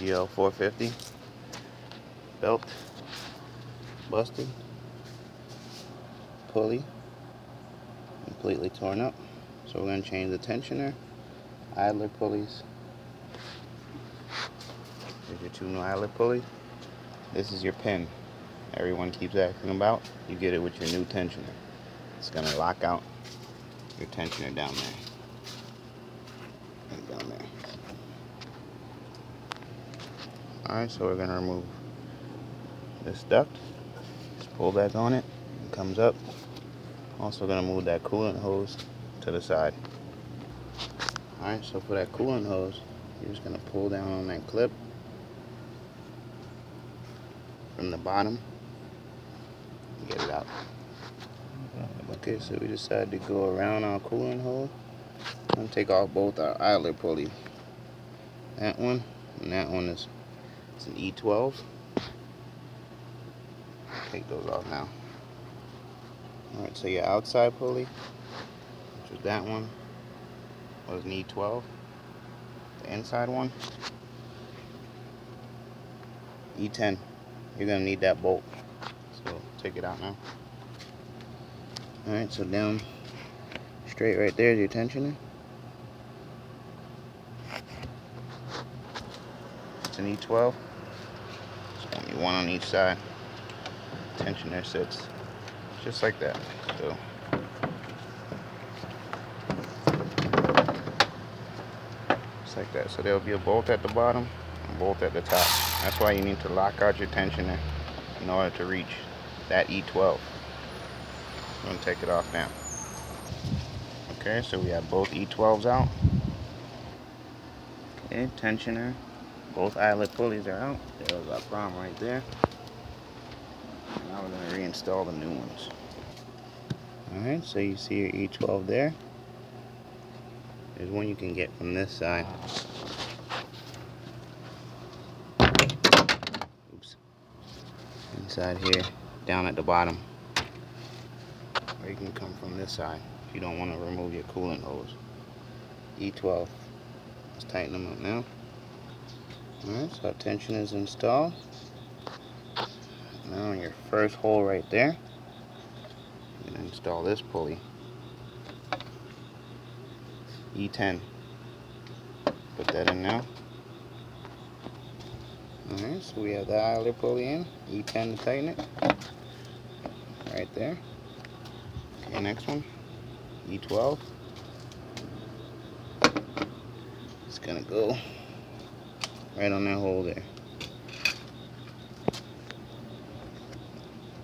GL450 belt busted, pulley completely torn up. So we're going to change the tensioner, idler pulleys. Here's your two new idler pulleys. This is your pin everyone keeps asking about. You get it with your new tensioner. It's going to lock out your tensioner down there. And down there. Alright, so we're going to remove this duct. Just pull back on it. It comes up. Also going to move that coolant hose to the side. Alright, so for that coolant hose, you're just going to pull down on that clip from the bottom and get it out. Okay, so we decided to go around our coolant hose. I'm going to take off both our idler pulleys. That one and that one is an E12. Take those off now. Alright, so your outside pulley, which was that one, was an E12. The inside one, E10. You're going to need that bolt. So take it out now. Alright, so down straight right there is your tensioner. It's an E12. There's only one on each side. Tensioner sits just like that. So just like that. So there'll be a bolt at the bottom and a bolt at the top. That's why you need to lock out your tensioner in order to reach that E12. I'm going to take it off now. Okay, so we have both E12s out. Okay, tensioner. Both eyelet pulleys are out. There's our problem right there. Now we're going to reinstall the new ones. Alright, so you see your E12 there. There's one you can get from this side. Oops. Inside here, down at the bottom. Or you can come from this side if you don't want to remove your coolant hose. E12. Let's tighten them up now. Alright, so our tension is installed. Now in your first hole right there, you're going to install this pulley. E10. Put that in now. Alright, so we have the idler pulley in. E10 to tighten it. Right there. Okay, next one. E12. It's going to go right on that hole there.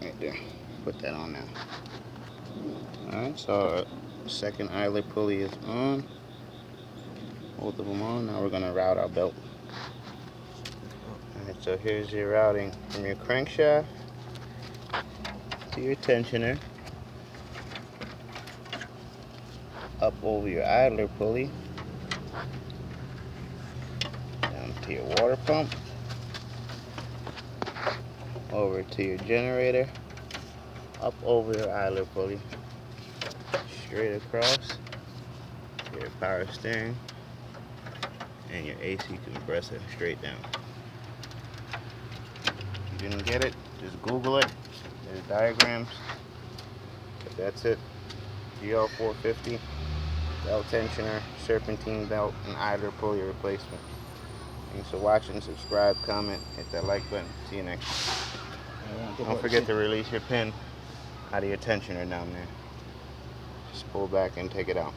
Right there. Put that on now. Alright, so our second idler pulley is on. Both of them on. Now we're going to route our belt. Alright, so here's your routing from your crankshaft to your tensioner, up over your idler pulley, down to your water pump, over to your generator, up over your idler pulley, straight across to your power steering and your AC compressor straight down. If you didn't get it, just Google it. There's diagrams. But that's it. GL450 belt tensioner, serpentine belt, and idler pulley replacement. Thanks for watching. Subscribe, comment, hit that like button. See you next time. Don't forget to release your pin out of your tensioner down there. Just pull back and take it out.